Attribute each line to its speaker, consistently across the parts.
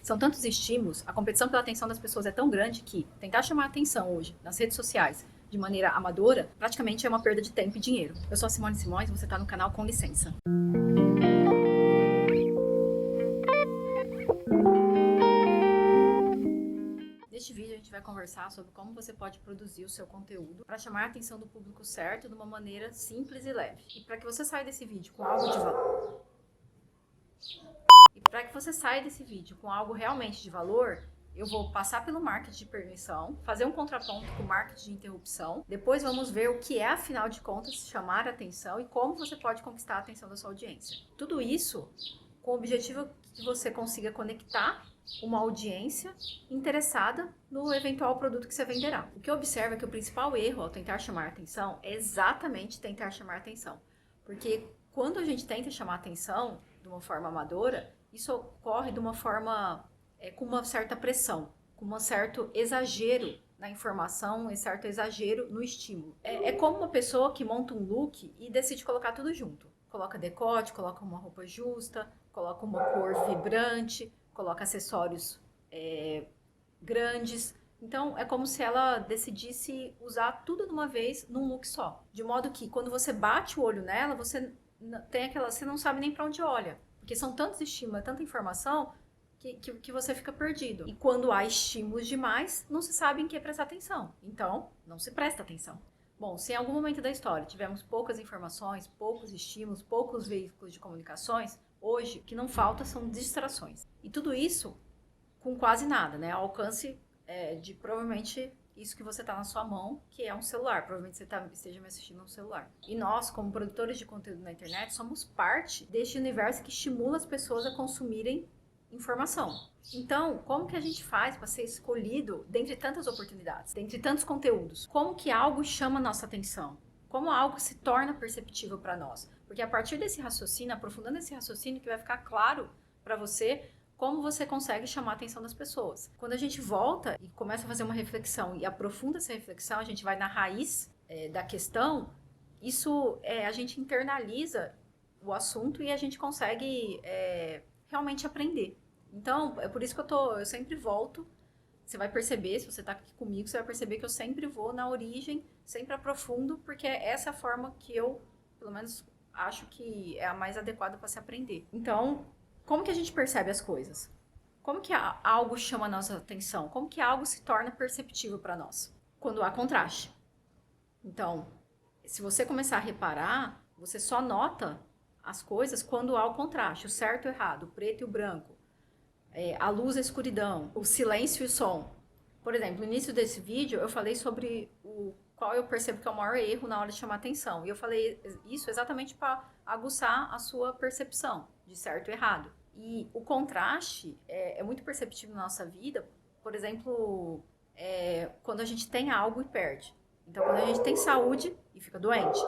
Speaker 1: São tantos estímulos, a competição pela atenção das pessoas é tão grande que tentar chamar a atenção hoje nas redes sociais de maneira amadora praticamente é uma perda de tempo e dinheiro. Eu sou a Simone Simões, você está no canal Com Licença. Neste vídeo a gente vai conversar sobre como você pode produzir o seu conteúdo para chamar a atenção do público certo de uma maneira simples e leve. E para que você saia desse vídeo com algo de valor, realmente de valor, eu vou passar pelo marketing de permissão, fazer um contraponto com o marketing de interrupção. Depois vamos ver o que é, afinal de contas, chamar a atenção e como você pode conquistar a atenção da sua audiência. Tudo isso com o objetivo que você consiga conectar uma audiência interessada no eventual produto que você venderá. O que eu observo é que o principal erro ao tentar chamar a atenção é exatamente tentar chamar a atenção. Porque quando a gente tenta chamar a atenção de uma forma amadora, isso ocorre de uma forma com uma certa pressão, com um certo exagero na informação, um certo exagero no estímulo. É como uma pessoa que monta um look e decide colocar tudo junto. Coloca decote, coloca uma roupa justa, coloca uma cor vibrante, coloca acessórios grandes. Então, é como se ela decidisse usar tudo de uma vez num look só. De modo que, quando você bate o olho nela, você não sabe nem para onde olha. Porque são tantos estímulos, tanta informação, que você fica perdido. E quando há estímulos demais, não se sabe em que prestar atenção. Então, não se presta atenção. Bom, se em algum momento da história tivemos poucas informações, poucos estímulos, poucos veículos de comunicações, hoje o que não falta são distrações. E tudo isso com quase nada, né? Ao alcance de provavelmente isso que você está na sua mão, que é um celular. Provavelmente você esteja me assistindo no celular. E nós, como produtores de conteúdo na internet, somos parte deste universo que estimula as pessoas a consumirem informação. Então, como que a gente faz para ser escolhido dentre tantas oportunidades, dentre tantos conteúdos? Como que algo chama a nossa atenção? Como algo se torna perceptível para nós? Porque a partir desse raciocínio, aprofundando esse raciocínio, que vai ficar claro para você como você consegue chamar a atenção das pessoas. Quando a gente volta e começa a fazer uma reflexão e aprofunda essa reflexão, a gente vai na raiz da questão, a gente internaliza o assunto e a gente consegue realmente aprender. Então, é por isso que eu sempre volto. Você vai perceber, se você está aqui comigo, você vai perceber que eu sempre vou na origem, sempre aprofundo, porque essa é a forma que eu, pelo menos, acho que é a mais adequada para se aprender. Então, como que a gente percebe as coisas? Como que algo chama a nossa atenção? Como que algo se torna perceptível para nós? Quando há contraste. Então, se você começar a reparar, você só nota as coisas quando há o contraste, o certo e o errado, o preto e o branco, a luz e a escuridão, o silêncio e o som. Por exemplo, no início desse vídeo eu falei sobre qual eu percebo que é o maior erro na hora de chamar atenção. E eu falei isso exatamente para aguçar a sua percepção de certo e errado. E o contraste é muito perceptível na nossa vida, por exemplo, quando a gente tem algo e perde. Então, quando a gente tem saúde e fica doente.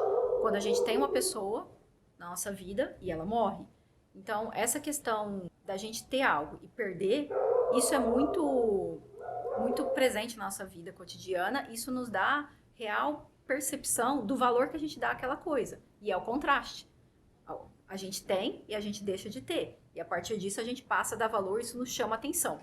Speaker 1: Quando a gente tem uma pessoa na nossa vida e ela morre. Então, essa questão da gente ter algo e perder, isso é muito, muito presente na nossa vida cotidiana. Isso nos dá real percepção do valor que a gente dá àquela coisa. E é o contraste. A gente tem e a gente deixa de ter. E a partir disso a gente passa a dar valor e isso nos chama atenção.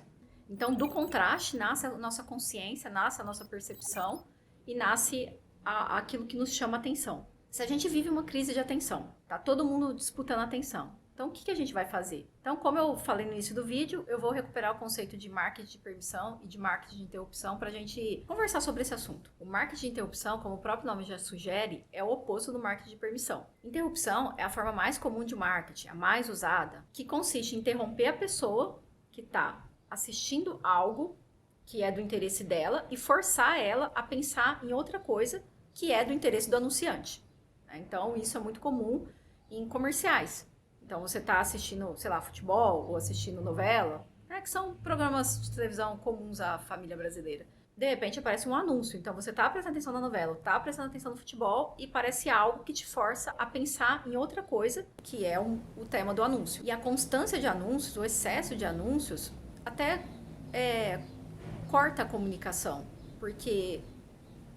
Speaker 1: Então, do contraste nasce a nossa consciência, nasce a nossa percepção e nasce aquilo que nos chama atenção. Se a gente vive uma crise de atenção, tá todo mundo disputando atenção, então o que a gente vai fazer? Então, como eu falei no início do vídeo, eu vou recuperar o conceito de marketing de permissão e de marketing de interrupção para a gente conversar sobre esse assunto. O marketing de interrupção, como o próprio nome já sugere, é o oposto do marketing de permissão. Interrupção é a forma mais comum de marketing, a mais usada, que consiste em interromper a pessoa que está assistindo algo que é do interesse dela e forçar ela a pensar em outra coisa que é do interesse do anunciante. Então, isso é muito comum em comerciais. Então, você está assistindo, sei lá, futebol ou assistindo novela, que são programas de televisão comuns à família brasileira. De repente, aparece um anúncio. Então, você está prestando atenção na novela, está prestando atenção no futebol e parece algo que te força a pensar em outra coisa, que é o tema do anúncio. E a constância de anúncios, o excesso de anúncios, até corta a comunicação, porque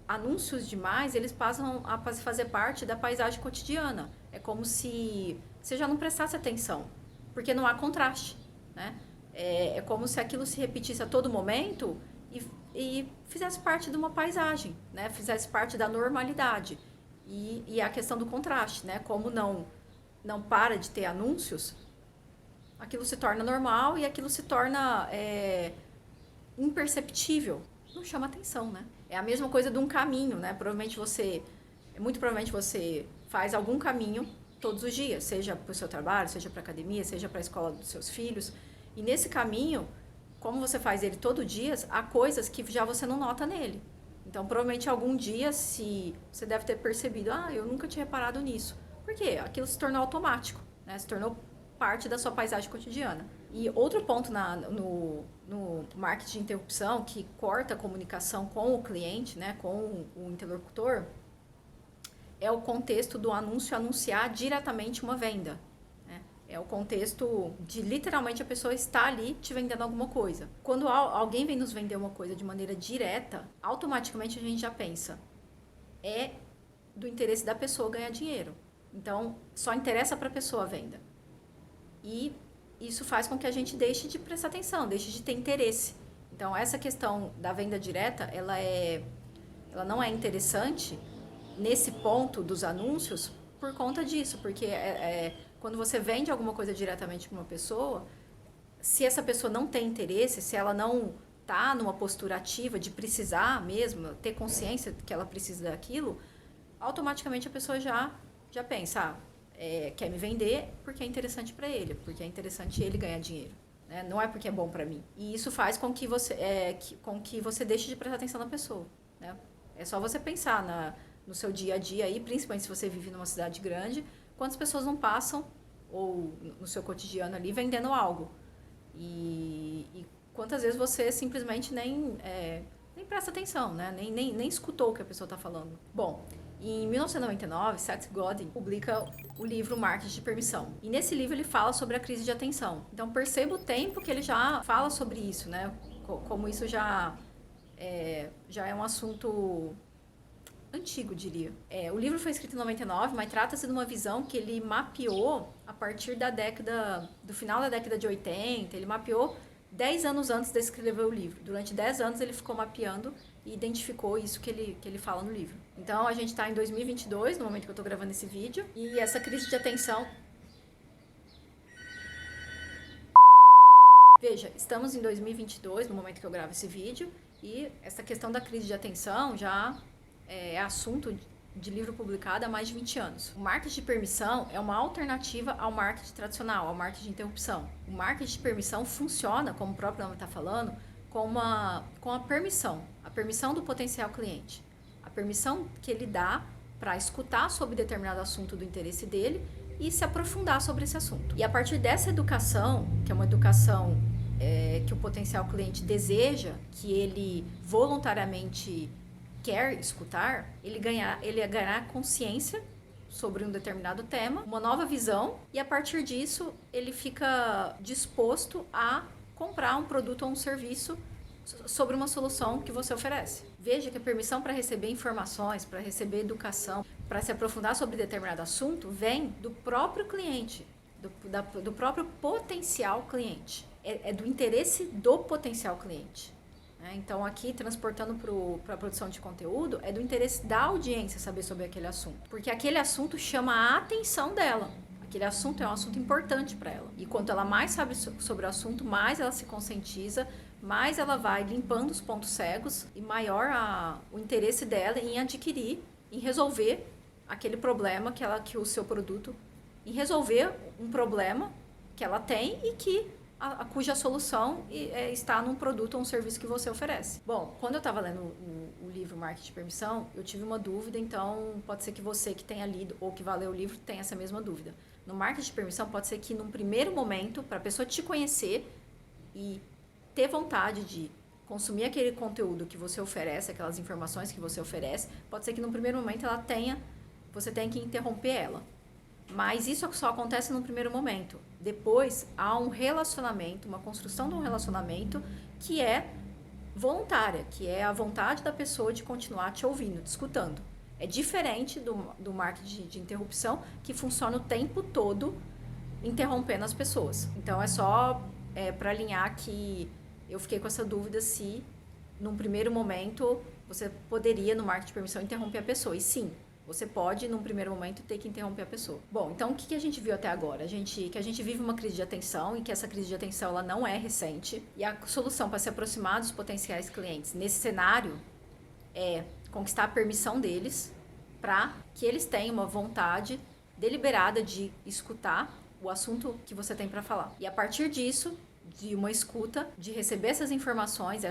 Speaker 1: anúncios demais, eles passam a fazer parte da paisagem cotidiana. É como se você já não prestasse atenção, porque não há contraste, né? É como se aquilo se repetisse a todo momento e fizesse parte de uma paisagem, né? Fizesse parte da normalidade. E a questão do contraste, né? Como não para de ter anúncios, aquilo se torna normal e aquilo se torna imperceptível. Não chama atenção, né? É a mesma coisa de um caminho, né? Muito provavelmente você faz algum caminho todos os dias, seja para o seu trabalho, seja para a academia, seja para a escola dos seus filhos. E nesse caminho, como você faz ele todo dia, há coisas que já você não nota nele. Então, provavelmente algum dia, se você deve ter percebido, eu nunca tinha reparado nisso. Por quê? Aquilo se tornou automático, né? Se tornou parte da sua paisagem cotidiana. E outro ponto no marketing de interrupção, que corta a comunicação com o cliente, né, com o interlocutor, é o contexto do anúncio anunciar diretamente uma venda. Né? É o contexto de literalmente a pessoa estar ali te vendendo alguma coisa. Quando alguém vem nos vender uma coisa de maneira direta, automaticamente a gente já pensa, é do interesse da pessoa ganhar dinheiro. Então, só interessa para a pessoa a venda. E isso faz com que a gente deixe de prestar atenção, deixe de ter interesse. Então, essa questão da venda direta, ela não é interessante nesse ponto dos anúncios por conta disso, porque quando você vende alguma coisa diretamente para uma pessoa, se essa pessoa não tem interesse, se ela não está numa postura ativa de precisar mesmo, ter consciência que ela precisa daquilo, automaticamente a pessoa já pensa, quer me vender porque é interessante para ele, porque é interessante ele ganhar dinheiro. Né? Não é porque é bom para mim. E isso faz com que você deixe de prestar atenção na pessoa. Né? É só você pensar no seu dia a dia aí, principalmente se você vive numa cidade grande, quantas pessoas não passam, ou no seu cotidiano ali, vendendo algo. E quantas vezes você simplesmente nem presta atenção, né? nem escutou o que a pessoa está falando. Bom, em 1999, Seth Godin publica o livro Marketing de Permissão. E nesse livro ele fala sobre a crise de atenção. Então perceba o tempo que ele já fala sobre isso, né? Como isso já é um assunto antigo, diria. O livro foi escrito em 99, mas trata-se de uma visão que ele mapeou a partir do final da década de 80, ele mapeou 10 anos antes de escrever o livro. Durante 10 anos ele ficou mapeando e identificou isso que ele fala no livro. Então a gente está em 2022, no momento que eu estou gravando esse vídeo, e essa crise de atenção... Veja, estamos em 2022, no momento que eu gravo esse vídeo, e essa questão da crise de atenção já é assunto de livro publicado há mais de 20 anos. O marketing de permissão é uma alternativa ao marketing tradicional, ao marketing de interrupção. O marketing de permissão funciona, como o próprio nome está falando, com a permissão do potencial cliente. A permissão que ele dá para escutar sobre determinado assunto do interesse dele e se aprofundar sobre esse assunto. E a partir dessa educação, que é uma educação que o potencial cliente deseja, que ele voluntariamente quer escutar, ele ganhar consciência sobre um determinado tema, uma nova visão, e a partir disso ele fica disposto a comprar um produto ou um serviço sobre uma solução que você oferece. Veja que a permissão para receber informações, para receber educação, para se aprofundar sobre determinado assunto, vem do próprio cliente, do próprio potencial cliente. É do interesse do potencial cliente. Então, aqui, transportando para a produção de conteúdo, é do interesse da audiência saber sobre aquele assunto. Porque aquele assunto chama a atenção dela. Aquele assunto é um assunto importante para ela. E quanto ela mais sabe sobre o assunto, mais ela se conscientiza, mais ela vai limpando os pontos cegos e maior o interesse dela em adquirir, em resolver aquele problema que o seu produto... Em resolver um problema que ela tem e cuja solução está num produto ou um serviço que você oferece. Bom, quando eu estava lendo o livro Marketing de Permissão, eu tive uma dúvida, então pode ser que você que tenha lido ou que vai ler o livro tenha essa mesma dúvida. No Marketing de Permissão, pode ser que num primeiro momento, para a pessoa te conhecer e ter vontade de consumir aquele conteúdo que você oferece, aquelas informações que você oferece, pode ser que num primeiro momento você tenha que interromper ela. Mas isso só acontece no primeiro momento. Depois, há um relacionamento, uma construção de um relacionamento que é voluntária, que é a vontade da pessoa de continuar te ouvindo, te escutando. É diferente do marketing de interrupção, que funciona o tempo todo interrompendo as pessoas. Então, é só para alinhar que eu fiquei com essa dúvida se, num primeiro momento, você poderia, no marketing de permissão, interromper a pessoa. E sim, você pode, num primeiro momento, ter que interromper a pessoa. Bom, então o que a gente viu até agora? Que a gente vive uma crise de atenção e que essa crise de atenção ela não é recente. E a solução para se aproximar dos potenciais clientes nesse cenário é conquistar a permissão deles para que eles tenham uma vontade deliberada de escutar o assunto que você tem para falar. E a partir disso, de uma escuta, de receber essas informações,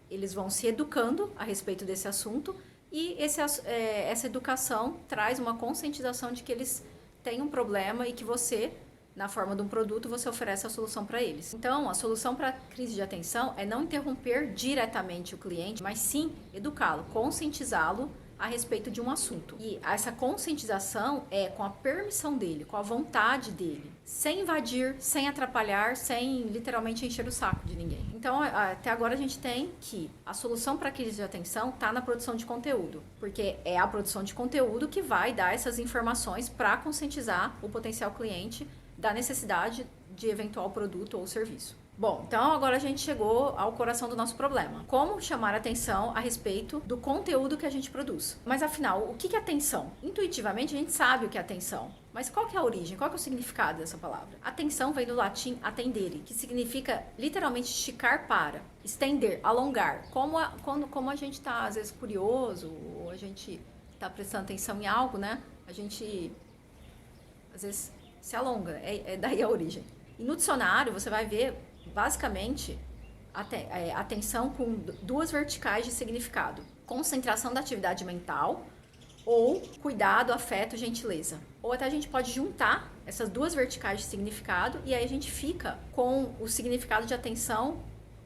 Speaker 1: eles vão se educando a respeito desse assunto e essa educação traz uma conscientização de que eles têm um problema e que você, na forma de um produto, você oferece a solução para eles. Então, a solução para a crise de atenção é não interromper diretamente o cliente, mas sim educá-lo, conscientizá-lo a respeito de um assunto. E essa conscientização é com a permissão dele, com a vontade dele, sem invadir, sem atrapalhar, sem literalmente encher o saco de ninguém. Então, até agora a gente tem que a solução para a crise de atenção está na produção de conteúdo, porque é a produção de conteúdo que vai dar essas informações para conscientizar o potencial cliente da necessidade de eventual produto ou serviço. Bom, então agora a gente chegou ao coração do nosso problema. Como chamar atenção a respeito do conteúdo que a gente produz? Mas afinal, o que é atenção? Intuitivamente a gente sabe o que é atenção. Mas qual que é a origem? Qual que é o significado dessa palavra? Atenção vem do latim attendere, que significa literalmente esticar para, estender, alongar. Como a gente está às vezes curioso, ou a gente está prestando atenção em algo, né? A gente às vezes se alonga, é daí a origem. E no dicionário você vai ver basicamente atenção com duas verticais de significado: concentração da atividade mental ou cuidado, afeto, gentileza. Ou até a gente pode juntar essas duas verticais de significado e aí a gente fica com o significado de atenção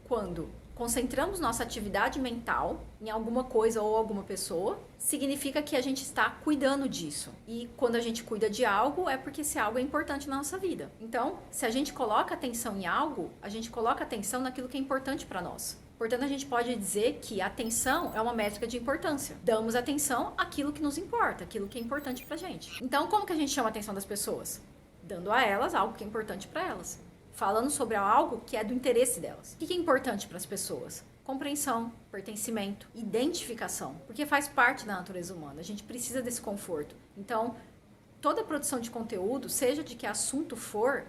Speaker 1: quando concentramos nossa atividade mental em alguma coisa ou alguma pessoa, significa que a gente está cuidando disso. E quando a gente cuida de algo, é porque esse algo é importante na nossa vida. Então, se a gente coloca atenção em algo, a gente coloca atenção naquilo que é importante para nós. Portanto, a gente pode dizer que a atenção é uma métrica de importância. Damos atenção àquilo que nos importa, àquilo que é importante pra gente. Então, como que a gente chama a atenção das pessoas? Dando a elas algo que é importante para elas. Falando sobre algo que é do interesse delas. O que é importante para as pessoas? Compreensão, pertencimento, identificação. Porque faz parte da natureza humana. A gente precisa desse conforto. Então, toda produção de conteúdo, seja de que assunto for,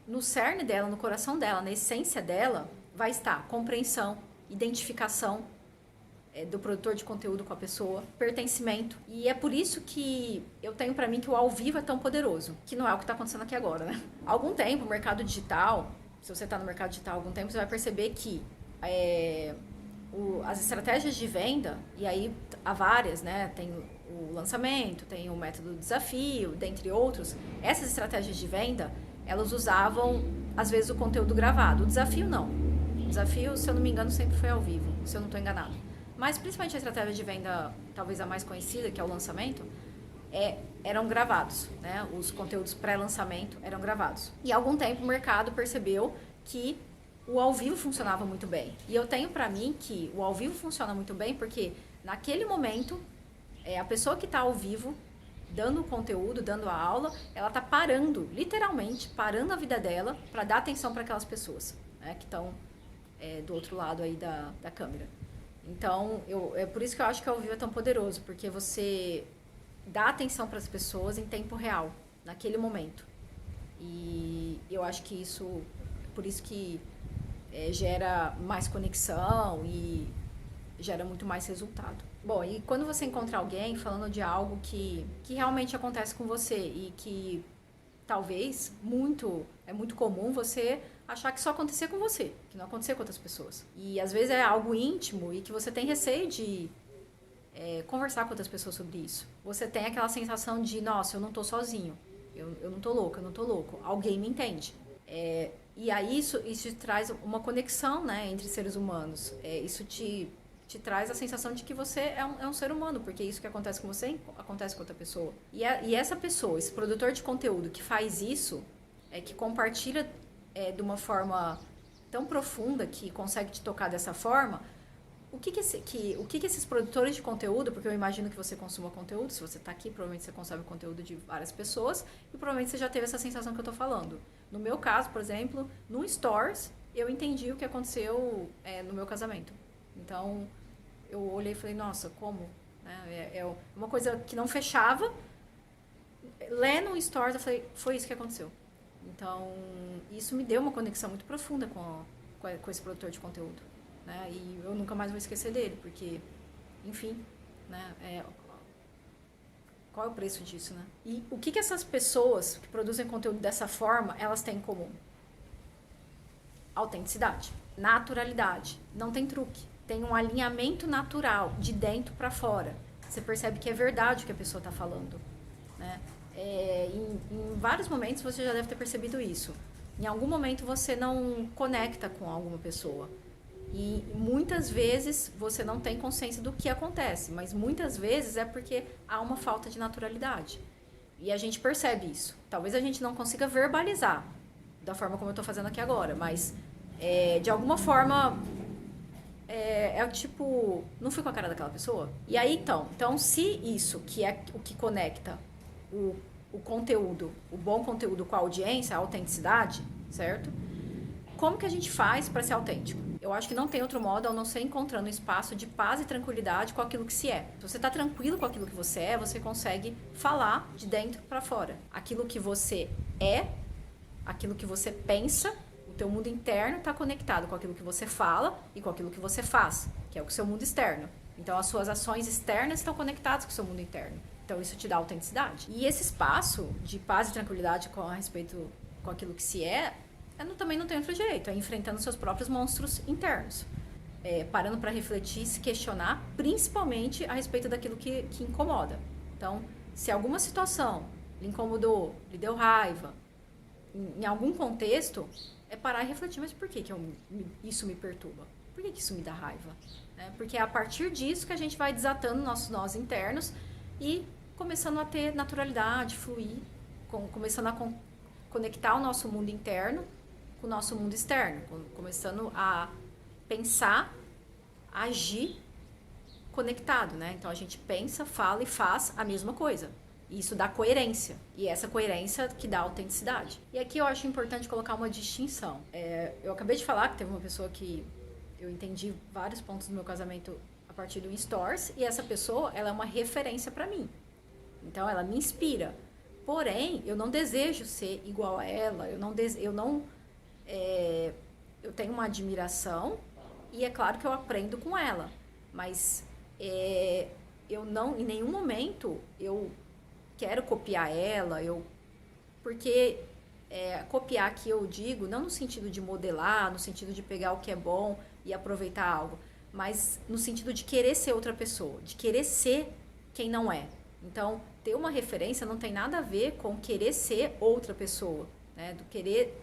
Speaker 1: no cerne dela, no coração dela, na essência dela, vai estar compreensão, identificação do produtor de conteúdo com a pessoa, pertencimento. E é por isso que eu tenho pra mim que o ao vivo é tão poderoso, que não é o que tá acontecendo aqui agora, né? Há algum tempo, o mercado digital, se você tá no mercado digital há algum tempo, você vai perceber que as estratégias de venda, e aí há várias, né? Tem o lançamento, tem o método desafio, dentre outros. Essas estratégias de venda, elas usavam, às vezes, o conteúdo gravado. O desafio, não. O desafio, se eu não me engano, sempre foi ao vivo, se eu não tô enganado. Mas principalmente a estratégia de venda, talvez a mais conhecida, que é o lançamento, eram gravados, né? Os conteúdos pré-lançamento eram gravados. E há algum tempo o mercado percebeu que o ao vivo funcionava muito bem. E eu tenho pra mim que o ao vivo funciona muito bem porque naquele momento, a pessoa que está ao vivo, dando o conteúdo, dando a aula, ela está parando, literalmente, parando a vida dela para dar atenção para aquelas pessoas, né? Que estão do outro lado aí da câmera. Então, é por isso que eu acho que o ao vivo é tão poderoso, porque você dá atenção para as pessoas em tempo real, naquele momento. E eu acho que isso, por isso que gera mais conexão e gera muito mais resultado. Bom, e quando você encontra alguém falando de algo que realmente acontece com você e que talvez é muito comum você achar que só acontecia com você, que não acontecia com outras pessoas. E às vezes é algo íntimo e que você tem receio de conversar com outras pessoas sobre isso. Você tem aquela sensação de, nossa, eu não tô sozinho, eu não tô louco, eu não tô louco, alguém me entende. E aí isso traz uma conexão, né, entre seres humanos. Isso te traz a sensação de que você é um ser humano, porque isso que acontece com você acontece com outra pessoa. E essa pessoa, esse produtor de conteúdo que faz isso, que compartilha de uma forma tão profunda, que consegue te tocar dessa forma, o que esses produtores de conteúdo, porque eu imagino que você consuma conteúdo, se você está aqui, provavelmente você consome conteúdo de várias pessoas e provavelmente você já teve essa sensação que eu estou falando. No meu caso, por exemplo, no Stories, eu entendi o que aconteceu no meu casamento. Então, eu olhei e falei, nossa, como? É uma coisa que não fechava. Lendo um Stories, eu falei, foi isso que aconteceu. Então, isso me deu uma conexão muito profunda com esse produtor de conteúdo. Né? E eu nunca mais vou esquecer dele, porque, enfim, né? Qual é o preço disso, né? E o que essas pessoas que produzem conteúdo dessa forma, elas têm em comum? Autenticidade, naturalidade, não tem truque. Tem um alinhamento natural, de dentro para fora. Você percebe que é verdade o que a pessoa está falando. Né? Em vários momentos você já deve ter percebido isso. Em algum momento você não conecta com alguma pessoa. E muitas vezes você não tem consciência do que acontece, mas muitas vezes é porque há uma falta de naturalidade. E a gente percebe isso. Talvez a gente não consiga verbalizar da forma como eu estou fazendo aqui agora, mas de alguma forma tipo, não fui com a cara daquela pessoa? E aí então se isso que é o que conecta o conteúdo, o bom conteúdo com a audiência, a autenticidade, certo? Como que a gente faz para ser autêntico? Eu acho que não tem outro modo a não ser encontrando um espaço de paz e tranquilidade com aquilo que se é. Se você está tranquilo com aquilo que você é, você consegue falar de dentro para fora. Aquilo que você é, aquilo que você pensa, o teu mundo interno está conectado com aquilo que você fala e com aquilo que você faz, que é o seu mundo externo. Então, as suas ações externas estão conectadas com o seu mundo interno. Então, isso te dá autenticidade. E esse espaço de paz e tranquilidade com aquilo que se é, também não tem outro jeito, é enfrentando seus próprios monstros internos, parando para refletir, se questionar, principalmente a respeito daquilo que incomoda. Então, se alguma situação lhe incomodou, lhe deu raiva, em algum contexto, é parar e refletir, mas por que isso me perturba? Por que isso me dá raiva? Porque é a partir disso que a gente vai desatando nossos nós internos e começando a ter naturalidade, fluir, começando a conectar o nosso mundo interno com o nosso mundo externo, começando a pensar, agir conectado, né? Então a gente pensa, fala e faz a mesma coisa. E isso dá coerência. E essa coerência que dá autenticidade. E aqui eu acho importante colocar uma distinção. Eu acabei de falar que teve uma pessoa que eu entendi vários pontos do meu casamento a partir do Stories, e essa pessoa, ela é uma referência para mim. Então ela me inspira. Porém, eu não desejo ser igual a ela, eu tenho uma admiração e é claro que eu aprendo com ela, mas eu não, em nenhum momento eu quero copiar ela, porque copiar aqui eu digo, não no sentido de modelar, no sentido de pegar o que é bom e aproveitar algo, mas no sentido de querer ser outra pessoa, de querer ser quem não é. Então, ter uma referência não tem nada a ver com querer ser outra pessoa, né? Do querer...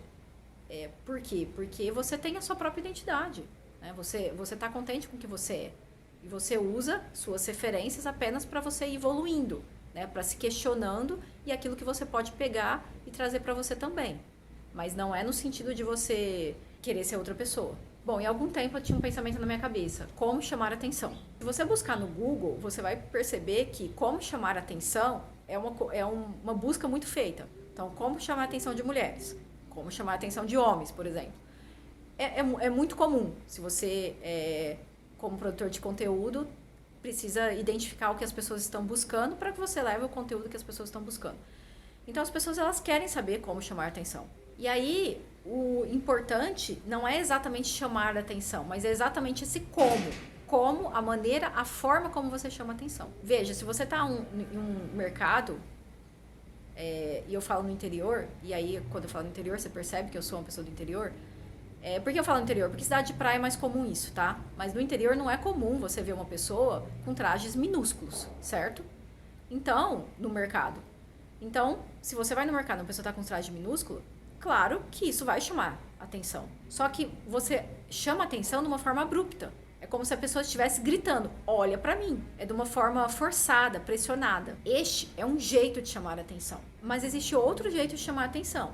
Speaker 1: por quê? Porque você tem a sua própria identidade, né? Você está contente com o que você é. E você usa suas referências apenas para você ir evoluindo, né? Para se questionando e aquilo que você pode pegar e trazer para você também. Mas não é no sentido de você querer ser outra pessoa. Bom, em algum tempo eu tinha um pensamento na minha cabeça, como chamar atenção. Se você buscar no Google, você vai perceber que como chamar atenção é uma busca muito feita. Então, como chamar a atenção de mulheres, como chamar a atenção de homens, por exemplo. É muito comum, se você, como produtor de conteúdo, precisa identificar o que as pessoas estão buscando para que você leve o conteúdo que as pessoas estão buscando. Então, as pessoas elas querem saber como chamar a atenção. E aí, o importante não é exatamente chamar a atenção, mas é exatamente esse como. Como, a maneira, a forma como você chama a atenção. Veja, se você está em um mercado, e eu falo no interior, e aí quando eu falo no interior, você percebe que eu sou uma pessoa do interior. Por que eu falo no interior? Porque cidade de praia é mais comum isso, tá? Mas no interior não é comum você ver uma pessoa com trajes minúsculos, certo? Então, no mercado. Então, se você vai no mercado e uma pessoa está com um traje minúsculo, claro que isso vai chamar atenção. Só que você chama atenção de uma forma abrupta. É como se a pessoa estivesse gritando, olha pra mim. É de uma forma forçada, pressionada. Este é um jeito de chamar atenção. Mas existe outro jeito de chamar atenção.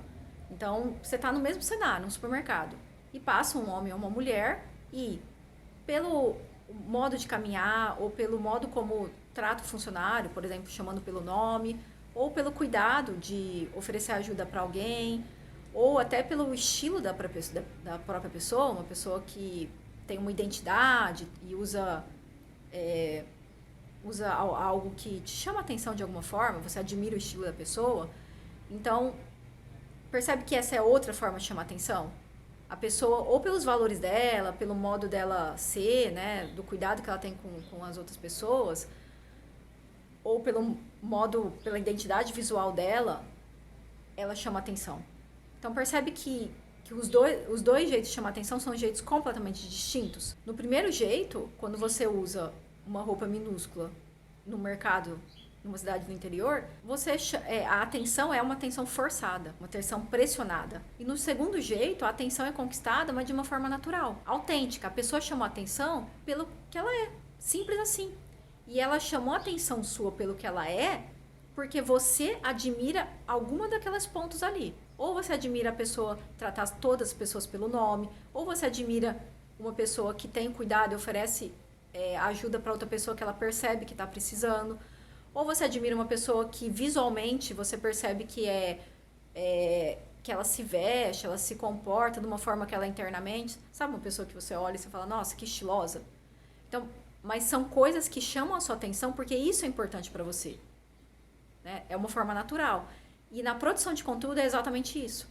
Speaker 1: Então, você está no mesmo cenário, num supermercado, e passa um homem ou uma mulher e, pelo o modo de caminhar, ou pelo modo como trata o funcionário, por exemplo, chamando pelo nome, ou pelo cuidado de oferecer ajuda para alguém, ou até pelo estilo da própria pessoa, uma pessoa que tem uma identidade e usa algo que te chama a atenção de alguma forma, você admira o estilo da pessoa, então percebe que essa é outra forma de chamar a atenção? A pessoa, ou pelos valores dela, pelo modo dela ser, né, do cuidado que ela tem com as outras pessoas, ou pelo modo, pela identidade visual dela, ela chama atenção. Então percebe que os dois jeitos de chamar atenção são jeitos completamente distintos. No primeiro jeito, quando você usa uma roupa minúscula no mercado, numa cidade do interior, a atenção é uma atenção forçada, uma atenção pressionada. E no segundo jeito, a atenção é conquistada, mas de uma forma natural, autêntica. A pessoa chamou a atenção pelo que ela é, simples assim. E ela chamou a atenção sua pelo que ela é, porque você admira alguma daquelas pontos ali. Ou você admira a pessoa tratar todas as pessoas pelo nome, ou você admira uma pessoa que tem cuidado e oferece ajuda para outra pessoa que ela percebe que está precisando. Ou você admira uma pessoa que visualmente você percebe que que ela se veste, ela se comporta de uma forma que ela é internamente. Sabe uma pessoa que você olha e você fala, nossa, que estilosa. Então, mas são coisas que chamam a sua atenção porque isso é importante para você. Né? É uma forma natural. E na produção de conteúdo é exatamente isso.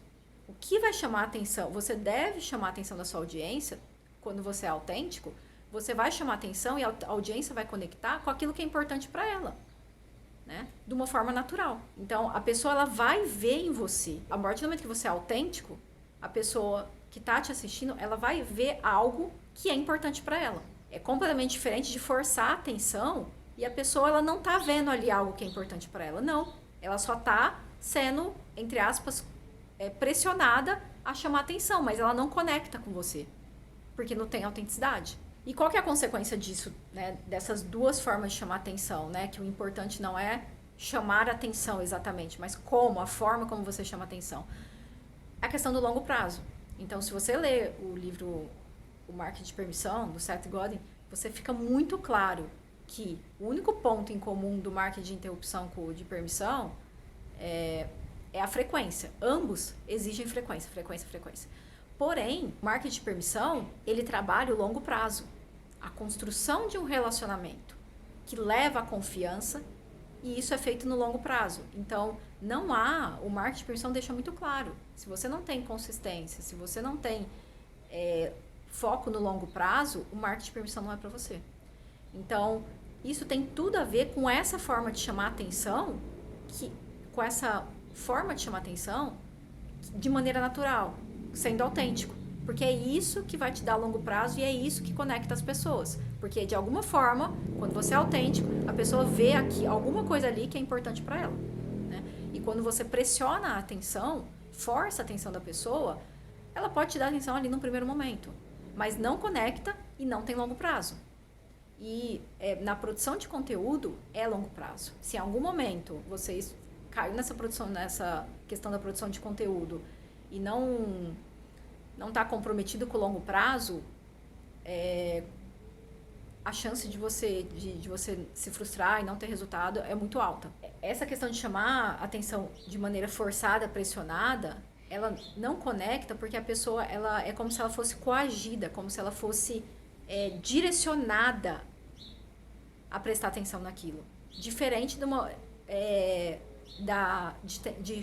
Speaker 1: O que vai chamar a atenção? Você deve chamar a atenção da sua audiência quando você é autêntico. Você vai chamar a atenção e a audiência vai conectar com aquilo que é importante para ela. Né? De uma forma natural. Então, a pessoa ela vai ver em você. A partir do momento que você é autêntico, a pessoa que está te assistindo, ela vai ver algo que é importante para ela. É completamente diferente de forçar a atenção e a pessoa ela não está vendo ali algo que é importante para ela. Não. Ela só está sendo, entre aspas, pressionada a chamar atenção, mas ela não conecta com você, porque não tem autenticidade. E qual que é a consequência disso, né? Dessas duas formas de chamar atenção, né? Que o importante não é chamar atenção exatamente, mas a forma como você chama atenção. A questão do longo prazo. Então, se você ler o livro O Marketing de Permissão, do Seth Godin, você fica muito claro que o único ponto em comum do marketing de interrupção com o de permissão é a frequência. Ambos exigem frequência. Porém, o marketing de permissão, ele trabalha o longo prazo. A construção de um relacionamento que leva à confiança, e isso é feito no longo prazo. Então, o marketing de permissão deixa muito claro. Se você não tem consistência, se você não tem foco no longo prazo, o marketing de permissão não é para você. Então, isso tem tudo a ver com essa forma de chamar atenção, com essa forma de chamar atenção de maneira natural, sendo autêntico. Porque é isso que vai te dar longo prazo e é isso que conecta as pessoas. Porque, de alguma forma, quando você é autêntico, a pessoa vê aqui alguma coisa ali que é importante para ela. Né? E quando você pressiona a atenção, força a atenção da pessoa, ela pode te dar atenção ali no primeiro momento. Mas não conecta e não tem longo prazo. E na produção de conteúdo, é longo prazo. Se em algum momento vocês caiu nessa questão da produção de conteúdo e não está comprometido com o longo prazo, a chance de você se frustrar e não ter resultado é muito alta. Essa questão de chamar atenção de maneira forçada, pressionada, ela não conecta porque a pessoa ela é como se ela fosse coagida, como se ela fosse direcionada a prestar atenção naquilo. Diferente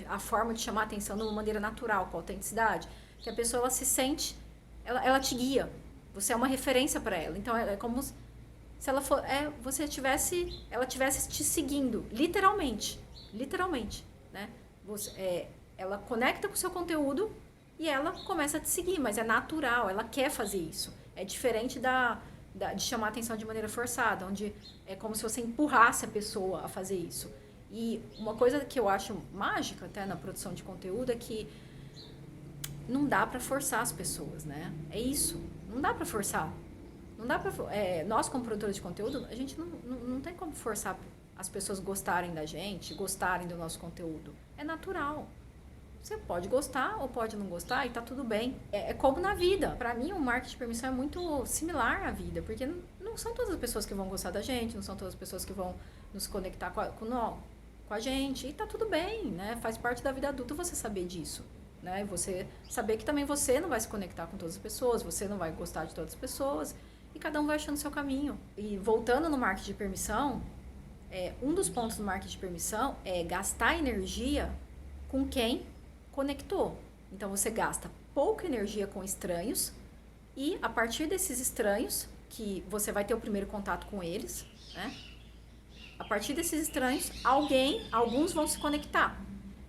Speaker 1: a forma de chamar atenção de uma maneira natural, com autenticidade, que a pessoa ela se sente, ela te guia, você é uma referência para ela. Então é como se ela ela tivesse te seguindo, literalmente, né? Ela conecta com o seu conteúdo e ela começa a te seguir, mas é natural, ela quer fazer isso. É diferente de chamar atenção de maneira forçada, onde é como se você empurrasse a pessoa a fazer isso. E uma coisa que eu acho mágica até na produção de conteúdo é que não dá para forçar as pessoas, né? É isso, não dá para forçar. Não dá para nós como produtores de conteúdo, a gente não tem como forçar as pessoas gostarem da gente, gostarem do nosso conteúdo. É natural. Você pode gostar ou pode não gostar e tá tudo bem. É como na vida. Pra mim, o marketing de permissão é muito similar à vida, porque não são todas as pessoas que vão gostar da gente, não são todas as pessoas que vão nos conectar com a gente, e tá tudo bem, né? Faz parte da vida adulta você saber disso, né? E você saber que também você não vai se conectar com todas as pessoas, você não vai gostar de todas as pessoas, e cada um vai achando o seu caminho. E voltando no marketing de permissão, um dos pontos do marketing de permissão é gastar energia com quem conectou. Então você gasta pouca energia com estranhos e a partir desses estranhos, que você vai ter o primeiro contato com eles, né? A partir desses estranhos, alguns vão se conectar.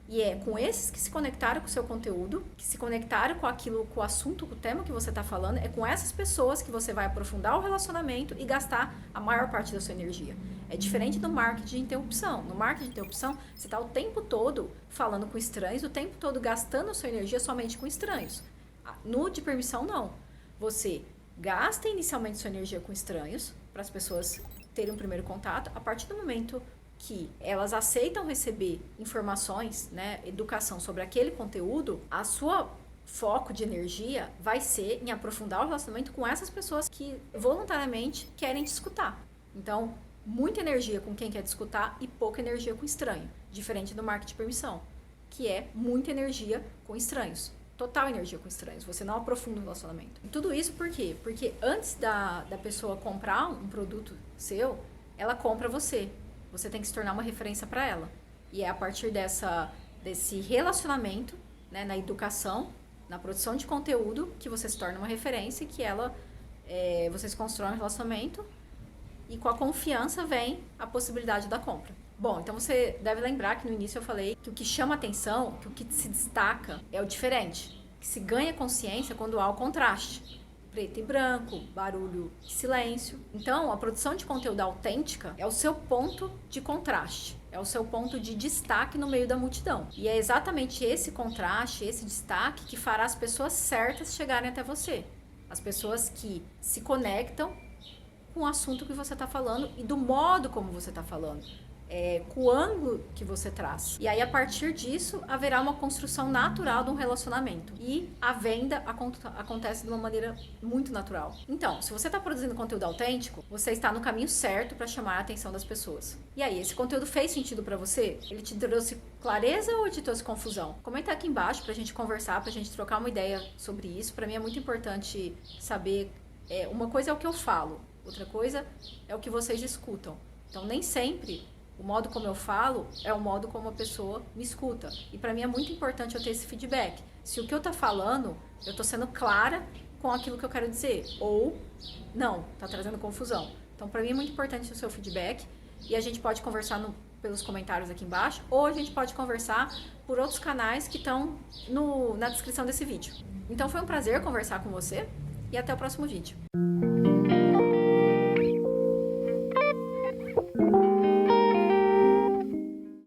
Speaker 1: E é com esses que se conectaram com o seu conteúdo, que se conectaram com aquilo, com o assunto, com o tema que você está falando, é com essas pessoas que você vai aprofundar o relacionamento e gastar a maior parte da sua energia. É diferente do marketing de interrupção. No marketing de interrupção, você está o tempo todo falando com estranhos, o tempo todo gastando a sua energia somente com estranhos. No de permissão, não. Você gasta inicialmente sua energia com estranhos, para as pessoas terem um primeiro contato. A partir do momento que elas aceitam receber informações, né, educação sobre aquele conteúdo, a sua foco de energia vai ser em aprofundar o relacionamento com essas pessoas que voluntariamente querem te escutar. Então, muita energia com quem quer te escutar e pouca energia com estranho, diferente do marketing de permissão, que é muita energia com estranhos. Total energia com estranhos, você não aprofunda o relacionamento. E tudo isso por quê? Porque antes da pessoa comprar um produto seu, ela compra você. Você tem que se tornar uma referência para ela. E é a partir desse relacionamento, né, na educação, na produção de conteúdo, que você se torna uma referência e que vocês constroem um relacionamento e com a confiança vem a possibilidade da compra. Bom, então você deve lembrar que no início eu falei que o que chama atenção, que o que se destaca é o diferente, que se ganha consciência quando há o contraste. Preto e branco, barulho e silêncio. Então, a produção de conteúdo autêntica é o seu ponto de contraste, é o seu ponto de destaque no meio da multidão. E é exatamente esse contraste, esse destaque que fará as pessoas certas chegarem até você. As pessoas que se conectam com o assunto que você está falando e do modo como você está falando. Com o ângulo que você traz. E aí, a partir disso, haverá uma construção natural de um relacionamento. E a venda acontece de uma maneira muito natural. Então, se você está produzindo conteúdo autêntico, você está no caminho certo para chamar a atenção das pessoas. E aí, esse conteúdo fez sentido para você? Ele te trouxe clareza ou te trouxe confusão? Comenta aqui embaixo pra gente conversar, pra gente trocar uma ideia sobre isso. Para mim é muito importante saber, uma coisa é o que eu falo, outra coisa é o que vocês escutam. Então, nem sempre o modo como eu falo é o modo como a pessoa me escuta. E para mim é muito importante eu ter esse feedback. Se o que eu tô falando, eu tô sendo clara com aquilo que eu quero dizer. Ou, não, tá trazendo confusão. Então, para mim é muito importante o seu feedback. E a gente pode conversar pelos comentários aqui embaixo. Ou a gente pode conversar por outros canais que estão na descrição desse vídeo. Então, foi um prazer conversar com você. E até o próximo vídeo.